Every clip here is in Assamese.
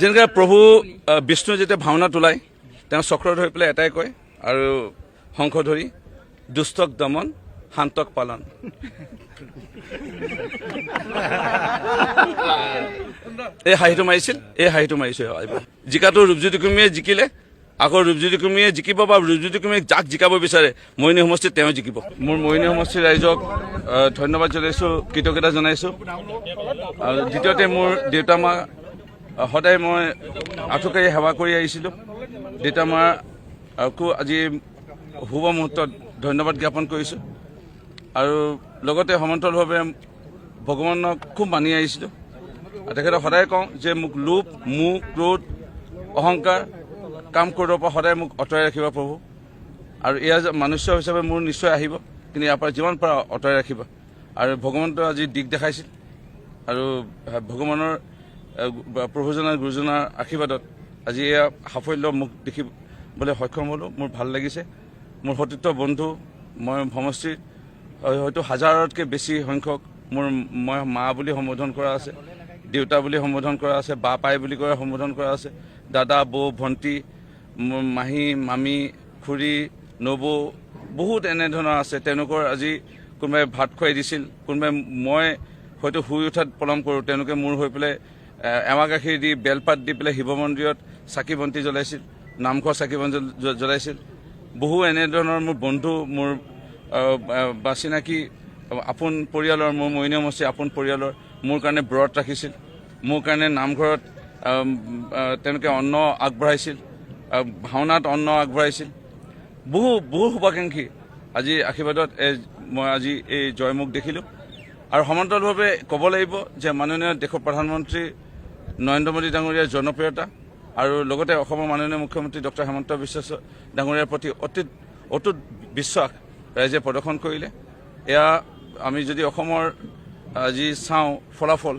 যেনেকৈ প্ৰভু বিষ্ণু যেতিয়া ভাওনা তোলায় তেওঁ চক্ৰ ধৰি পেলাই এটাই কয় আৰু শংখ ধৰি দুষ্টক দমন শান্তক পালন। এই হাঁহিটো মাৰিছিল জিকাটো ৰূপজ্যোতি কুৰ্মীয়ে জিকিলে আকৌ ৰূপজ্যোতি কুৰ্মীয়ে জিকিব বা ৰূপজ্যোতি কুৰ্মীয়ে যাক জিকাব বিচাৰে মৰিনী সমষ্টিত তেওঁ জিকিব। মোৰ মৰিনী সমষ্টিৰ ৰাইজক ধন্যবাদ জনাইছোঁ, কৃতজ্ঞতা জনাইছোঁ। আৰু দ্বিতীয়তে মোৰ দেউতা মা সদায় মই আঁঠুকাৰি সেৱা কৰি আহিছিলোঁ। দেউতা মাকো আজি শুভ মুহূৰ্তত ধন্যবাদ জ্ঞাপন কৰিছোঁ আৰু লগতে সমান্তৰালভাৱে ভগৱানক খুব মানি আহিছিলোঁ। তেখেতক সদায় কওঁ যে মোক লোভ, মোহ, ক্ৰোধ, অহংকাৰ কাম কৰিবৰ পৰা সদায় মোক আঁতৰাই ৰাখিবা প্ৰভু, আৰু এয়া মনুষ্য হিচাপে মোৰ নিশ্চয় আহিব, কিন্তু ইয়াৰ পৰা যিমান পাৰা আঁতৰাই ৰাখিবা। আৰু ভগৱন্তই আজি দিশ দেখাইছিল আৰু ভগৱানৰ প্ৰভুজনাৰ গুৰুজনাৰ আশীৰ্বাদত আজি এয়া সাফল্য মোক দেখিবলৈ সক্ষম হ'লোঁ। মোৰ ভাল লাগিছে। মোৰ সতীৰ্থ বন্ধু, মই সমষ্টিৰ হয়তো হাজাৰতকৈ বেছি সংখ্যক মই মা বুলি সম্বোধন কৰা আছে, দেউতা বুলি সম্বোধন কৰা আছে, বা পাই বুলি কৈ সম্বোধন কৰা আছে, দাদা, বৌ, ভণ্টি, মোৰ মাহী, মামী, খুৰী, নবৌ, বহুত এনেধৰণৰ আছে। তেওঁলোকৰ আজি কোনোবাই ভাত খুৱাই দিছিল, কোনোবাই মই হয়তো শুই উঠাত পলম কৰোঁ, তেওঁলোকে মোৰ হৈ পেলাই এৱা গাখীৰ দি বেলপাত দি পেলাই শিৱ মন্দিৰত চাকি বন্তি জ্বলাইছিল, নামঘৰ চাকি বন্তি জ্বলাইছিল। বহু এনেধৰণৰ মোৰ বন্ধু, মোৰ বা চিনাকি আপোন পৰিয়ালৰ, মোৰ মৰিনী সমষ্টিৰ আপোন পৰিয়ালৰ মোৰ কাৰণে ব্ৰত ৰাখিছিল, মোৰ কাৰণে নামঘৰত তেওঁলোকে অন্ন আগবঢ়াইছিল, ভাওনাত অন্ন আগবঢ়াইছিল। বহু শুভাকাংক্ষী আজি আশীৰ্বাদত মই আজি এই জয়মুখ দেখিলোঁ। আৰু সমান্তৰালভাৱে ক'ব লাগিব যে মাননীয় দেশৰ প্ৰধানমন্ত্ৰী নৰেন্দ্ৰ মোদী ডাঙৰীয়াৰ জনপ্ৰিয়তা আৰু লগতে অসমৰ মাননীয় মুখ্যমন্ত্ৰী ডক্টৰ হিমন্ত বিশ্ব ডাঙৰীয়াৰ প্ৰতি অটুট বিশ্বাস ৰাইজে প্ৰদৰ্শন কৰিলে। এয়া আমি যদি অসমৰ আজি চাওঁ ফলাফল,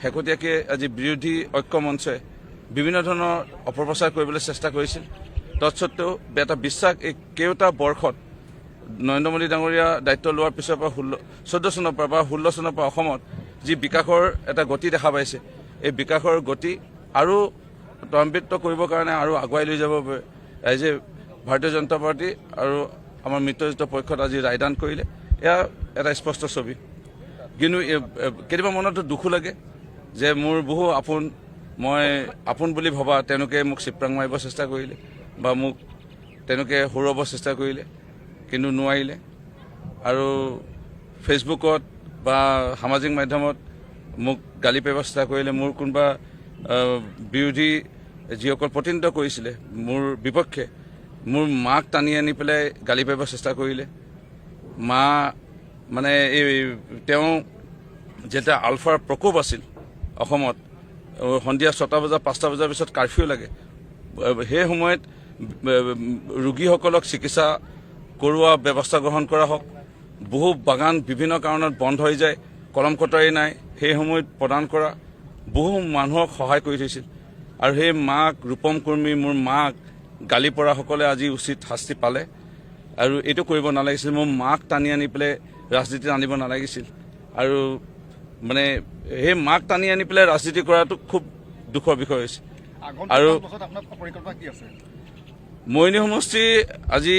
শেহতীয়াকৈ আজি বিৰোধী ঐক্য মঞ্চই বিভিন্ন ধৰণৰ অপপ্ৰচাৰ কৰিবলৈ চেষ্টা কৰিছিল। তৎসত্বেও এটা বিশ্বাস এই কেইটা বৰ্ষত নৰেন্দ্ৰ মোদী ডাঙৰীয়া দায়িত্ব লোৱাৰ পিছৰ পৰা 14 চনৰ পৰা বা 16 চনৰ পৰা অসমত যি বিকাশৰ এটা গতি দেখা পাইছে, এই বিকাশৰ গতি আৰু ত্বৰান্বিত কৰিবৰ কাৰণে আৰু আগুৱাই লৈ যাব বাবে ৰাইজে ভাৰতীয় জনতা পাৰ্টি আৰু আমাৰ মিত্ৰজোঁট পক্ষত আজি ৰায়দান কৰিলে। এয়া এটা স্পষ্ট ছবি। কিন্তু কেতিয়াবা মনতো দুখো লাগে যে মোৰ বহু মই আপোন বুলি ভবা তেওঁলোকে মোক চিপৰাং মাৰিব চেষ্টা কৰিলে বা মোক তেওঁলোকে হৰুৱাব চেষ্টা কৰিলে, কিন্তু নোৱাৰিলে। আৰু ফেচবুকত বা সামাজিক মাধ্যমত মোক গালি পাৰিব চেষ্টা কৰিলে। মোৰ কোনোবা বিৰোধী যিসকল প্ৰতিনিধিত্ব কৰিছিলে মোৰ বিপক্ষে, মোৰ মাক টানি আনি পেলাই গালি পাৰিব চেষ্টা কৰিলে। মা মানে এই তেওঁ যেতিয়া আলফাৰ প্ৰকোপ আছিল অসমত, সন্ধিয়া 6টা বজা 5টা বজাৰ পিছত কাৰফিউ লাগে, সেই সময়ত ৰোগীসকলক চিকিৎসা কৰোৱা ব্যৱস্থা গ্ৰহণ কৰা হওক, বহু বাগান বিভিন্ন কাৰণত বন্ধ হৈ যায়, কলম কটাৰী নাই, সেই সময়ত প্ৰদান কৰা, বহু মানুহক সহায় কৰি থৈছিল। আৰু সেই মাক, ৰূপম কুৰ্মী, মোৰ মাক গালি পৰাসকলে আজি উচিত শাস্তি পালে। আৰু এইটো কৰিব নালাগিছিল, মোৰ মাক টানি আনি পেলাই ৰাজনীতিত আনিব নালাগিছিল। আৰু মানে সেই মাক টানি আনি পেলাই ৰাজনীতি কৰাটো খুব দুখৰ বিষয় হৈছে। আৰু মৰিনী সমষ্টি আজি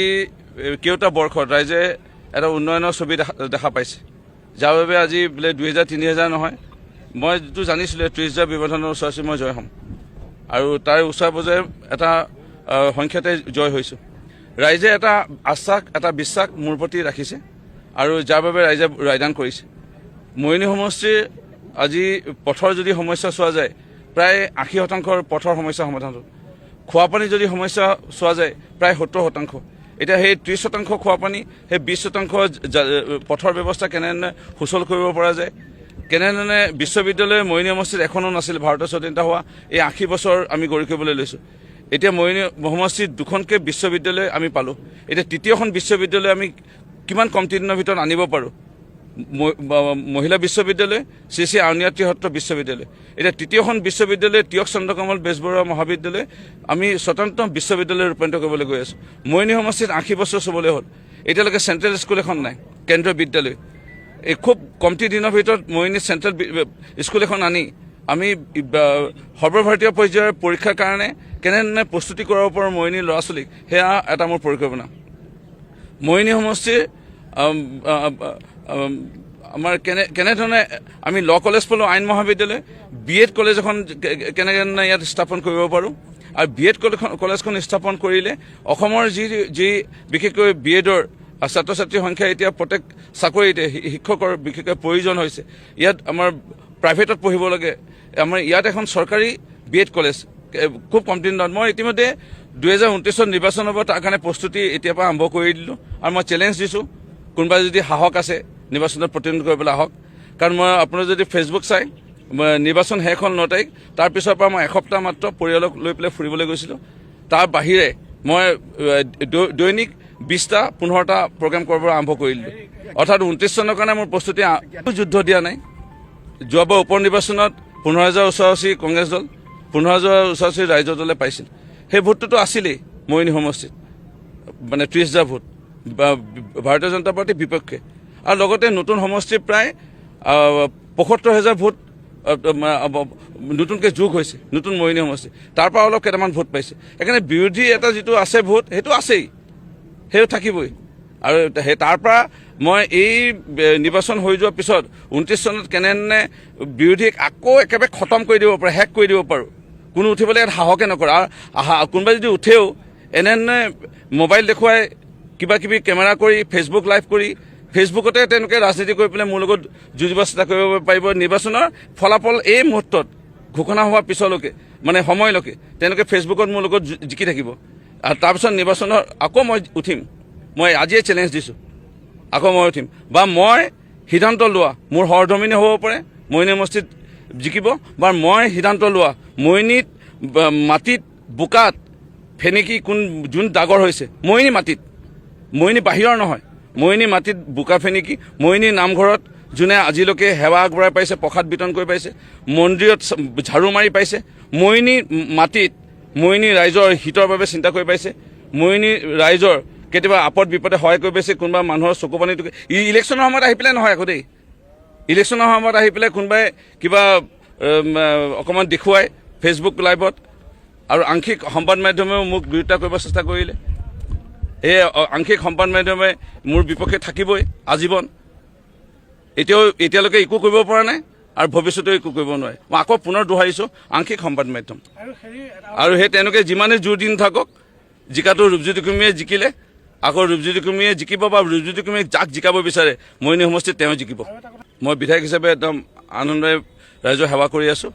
কেইটা বৰ্ষত ৰাইজে এটা উন্নয়নৰ ছবি দেখা পাইছে, যাৰ বাবে আজি বোলে 2000-3000 নহয়, মই যিটো জানিছিলোঁ 30,000 ব্যৱধানৰ ওচৰা-ওচৰি মই জয় হ'ম, আৰু তাৰ ওচৰে পাজৰে এটা সংখ্যাতে জয় হৈছোঁ। ৰাইজে এটা আশ্বাস, এটা বিশ্বাস মোৰ প্ৰতি ৰাখিছে আৰু যাৰ বাবে ৰাইজে ৰায়দান কৰিছে। মৰিনী সমষ্টিৰ আজি পথৰ যদি সমস্যা চোৱা যায়, প্ৰায় 80% পথৰ সমস্যা সমাধান হ'ল। খোৱাপানী যদি সমস্যা চোৱা যায়, প্ৰায় 70%। এতিয়া সেই 30% খোৱাপানী, সেই 20% পথৰ ব্যৱস্থা কেনেধৰণে সুচল কৰিব পৰা যায়, কেনেধৰণে বিশ্ববিদ্যালয় মৰিনী সমষ্টিত এখনো নাছিল ভাৰতৰ স্বাধীনতা হোৱা এই 80 বছৰ আমি গৌৰৱ কৰিবলৈ লৈছোঁ। এতিয়া মৰিনী সমষ্টিত 2খনকৈ বিশ্ববিদ্যালয় আমি পালোঁ। এতিয়া 3য়খন বিশ্ববিদ্যালয় আমি কিমান কমটি দিনৰ ভিতৰত আনিব পাৰোঁ। মহিলা বিশ্ববিদ্যালয়, শ্ৰী আউনীআটী সত্ৰ বিশ্ববিদ্যালয়। এতিয়া 3য়খন বিশ্ববিদ্যালয় তিয়ক চন্দ্ৰকমল বেজবৰুৱা মহাবিদ্যালয় আমি স্বতন্ত্ৰ বিশ্ববিদ্যালয় ৰূপান্তৰিত কৰিবলৈ গৈ আছোঁ। মৰিনী সমষ্টিত 80 বছৰ চুবলৈ হ'ল, এতিয়ালৈকে চেণ্ট্ৰেল স্কুল এখন নাই, কেন্দ্ৰীয় বিদ্যালয়। এই খুব কমটি দিনৰ ভিতৰত মৰিনী চেণ্ট্ৰেল স্কুল এখন আনি আমি সৰ্বভাৰতীয় পৰ্যায়ৰ পৰীক্ষাৰ কাৰণে কেনেধৰণে প্ৰস্তুতি কৰাব পাৰোঁ মৰিয়নি ল'ৰা ছোৱালীক, সেয়া এটা মোৰ পৰিকল্পনা। মৰিয়নি সমষ্টিৰ আমাৰ কেনেধৰণে আমি ল কলেজ পালোঁ, আইন মহাবিদ্যালয়, BEd কলেজ এখন কেনেধৰণে ইয়াত স্থাপন কৰিব পাৰোঁ। আৰু BEd কলেজখন স্থাপন কৰিলে অসমৰ যি বিশেষকৈ BEdৰ ছাত্ৰ ছাত্ৰীৰ সংখ্যা এতিয়া প্ৰত্যেক চাকৰিতে শিক্ষকৰ বিশেষকৈ প্ৰয়োজন হৈছে। ইয়াত আমাৰ প্ৰাইভেটত পঢ়িব লাগে, আমাৰ ইয়াত এখন চৰকাৰী BEd কলেজ খুব কম দিনত। মই ইতিমধ্যে 2029 নিৰ্বাচনৰ পৰা তাৰ কাৰণে প্ৰস্তুতি এতিয়াৰ পৰা আৰম্ভ কৰি দিলোঁ। আৰু মই চেলেঞ্জ দিছোঁ, কোনোবা যদি সাহস আছে নিৰ্বাচনত প্ৰতিদ্বন্দ্বিতা কৰিবলৈ আহক। কাৰণ মই আপোনাৰ যদি ফেচবুক চাই, নিৰ্বাচন শেষ হ'ল 9 তাৰিখ, তাৰপিছৰ পৰা মই এসপ্তাহ মাত্ৰ পৰিয়ালক লৈ পেলাই ফুৰিবলৈ গৈছিলোঁ। তাৰ বাহিৰে মই দৈনিক 20টা 15টা প্ৰগ্ৰেম কৰিব আৰম্ভ কৰি দিলোঁ। অৰ্থাৎ 29 চনৰ কাৰণে মোৰ প্ৰস্তুতি যুদ্ধ দিয়া নাই। যোৱাবাৰ উপ নিৰ্বাচনত 15,000 ওচৰা-ওচৰি কংগ্ৰেছ দল, 15,000 ওচৰা-ওচৰি ৰাইজৰ দলে পাইছিল। সেই ভোটটোতো আছিলেই মৰিয়নি সমষ্টিত, মানে 30,000 ভোট ভাৰতীয় জনতা পাৰ্টিৰ বিপক্ষে। আৰু লগতে নতুন সমষ্টিৰ প্ৰায় 75,000 ভোট নতুনকৈ যোগ হৈছে নতুন মৰিয়নি সমষ্টি, তাৰ পৰা অলপ কেইটামান ভোট পাইছে। সেইকাৰণে বিৰোধী এটা যিটো আছে ভোট, সেইটো আছেই, সেইটো থাকিবই। আৰু সেই তাৰ পৰা মই এই নিৰ্বাচন হৈ যোৱাৰ পিছত 29 চনত কেনেধৰণে বিৰোধীক আকৌ একেবাৰে খতম কৰি দিব পাৰোঁ, শেষ কৰি দিব পাৰোঁ, কোনো উঠিবলৈ ইয়াত সাহসে নকৰে। আৰু কোনোবাই যদি উঠেও এনেধৰণে মোবাইল দেখুৱাই কিবা কিবি কেমেৰা কৰি ফেচবুক লাইভ কৰি ফেচবুকতে তেওঁলোকে ৰাজনীতি কৰি পেলাই মোৰ লগত যুঁজিব চেষ্টা কৰিব পাৰিব। নিৰ্বাচনৰ ফলাফল এই মুহূৰ্তত ঘোষণা হোৱাৰ পিছলৈকে, মানে সময়লৈকে তেওঁলোকে ফেচবুকত মোৰ লগত জিকি থাকিব। আৰু তাৰপিছত নিৰ্বাচনৰ আকৌ মই উঠিম, মই আজিয়ে চেলেঞ্জ দিছোঁ, আকৌ মই উঠিম। বা মই সিদ্ধান্ত লোৱা মোৰ সহধৰ্মিনী হ'ব পাৰে, মৰিয়নি সমষ্টিত জিকিব, বা মই সিদ্ধান্ত লোৱা মৰিয়নিত মাটিত বোকাত ফেনেকি যোন ডাগৰ হৈছে মৰিয়নি মাটিত, মৰিয়নি বাহিৰৰ নহয়, মৰিয়নি মাটিত বোকা ফেনেকি, মৰিয়নি নামঘৰত যোনে আজিলৈকে সেৱা আগবঢ়াই পাইছে, প্ৰসাদ বিতৰণ কৰি পাইছে, মন্দিৰত ঝাৰু মাৰি পাইছে, মৰিয়নি মাটিত মৰিয়নি ৰাইজৰ হিতৰ বাবে চিন্তা কৰি পাইছে, মৰিয়নি ৰাইজৰ কেতিয়াবা আপদ বিপদে সহায় কৰি পাইছে, কোনোবা মানুহৰ চকু পানী ইলেকশ্যনৰ সময়ত আহি পেলাই নহয় আকৌ দেই, ইলেকশ্যনৰ সময়ত আহি পেলাই কোনোবাই কিবা অকণমান দেখুৱাই ফেচবুক লাইভত, আৰু আংশিক সংবাদ মাধ্যমেও মোক বিৰোধিতা কৰিব চেষ্টা কৰিলে। এই আংশিক সংবাদ মাধ্যমে মোৰ বিপক্ষে থাকিবই আজীৱন। এতিয়ালৈকে একো কৰিব পৰা নাই আৰু ভৱিষ্যতেও একো কৰিব নোৱাৰে। মই আকৌ পুনৰ দোহাৰিছোঁ, আংশিক সংবাদ মাধ্যম। আৰু সেই তেওঁলোকে যিমানে জোৰ দি নাথাকক, জিকাটো ৰূপজ্যোতি কুৰ্মীয়ে জিকিলে আকৌ ৰূপজ্যোতি কুৰ্মীয়ে জিকিব, বা ৰূপজ্যোতি কুৰ্মীয়ে যাক জিকাব বিচাৰে মৰিয়নি সমষ্টিত তেওঁ জিকিব। মই বিধায়ক হিচাপে একদম আনন্দেৰে ৰাইজৰ সেৱা কৰি আছোঁ,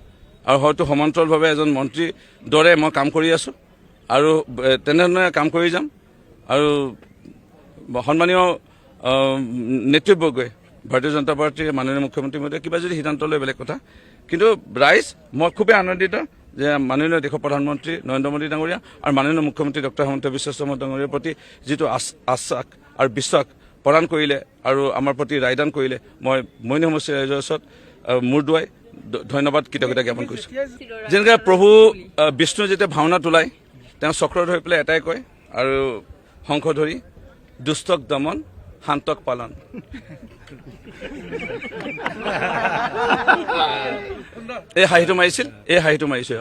আৰু হয়তো সমান্তৰালভাৱে এজন মন্ত্ৰীৰ দৰে মই কাম কৰি আছোঁ, আৰু তেনেধৰণে কাম কৰি যাম। আৰু সন্মানীয় নেতৃবৰ্গই ভাৰতীয় জনতা পাৰ্টীৰ মাননীয় মুখ্যমন্ত্ৰী মহোদয়ে কিবা যদি সিদ্ধান্ত লয় বেলেগ কথা, কিন্তু ৰাইজ মই খুবেই আনন্দিত যে মাননীয় দেশৰ প্ৰধানমন্ত্ৰী নৰেন্দ্ৰ মোদী ডাঙৰীয়া আৰু মাননীয় মুখ্যমন্ত্ৰী ডক্টৰ হিমন্ত বিশ্ব শৰ্মা ডাঙৰীয়াৰ প্ৰতি যিটো আশ্বাস আৰু বিশ্বাস প্ৰদান কৰিলে আৰু আমাৰ প্ৰতি ৰায়দান কৰিলে, মই মৰিয়নি সমষ্টিৰ ৰাইজৰ ওচৰত মূৰ দুৱাই ধন্যবাদ কৃতজ্ঞতা জ্ঞাপন কৰিছোঁ। যেনেকৈ প্ৰভু বিষ্ণু যেতিয়া ভাওনা তোলাই, তেওঁ চক্ৰ ধৰি পেলাই এটাই কয়, আৰু শংখ ধৰি দুষ্টক দমন শান্তক পালন। এই হাঁহিটো মাৰিছিল, এই হাঁহিটো মাৰিছোঁ।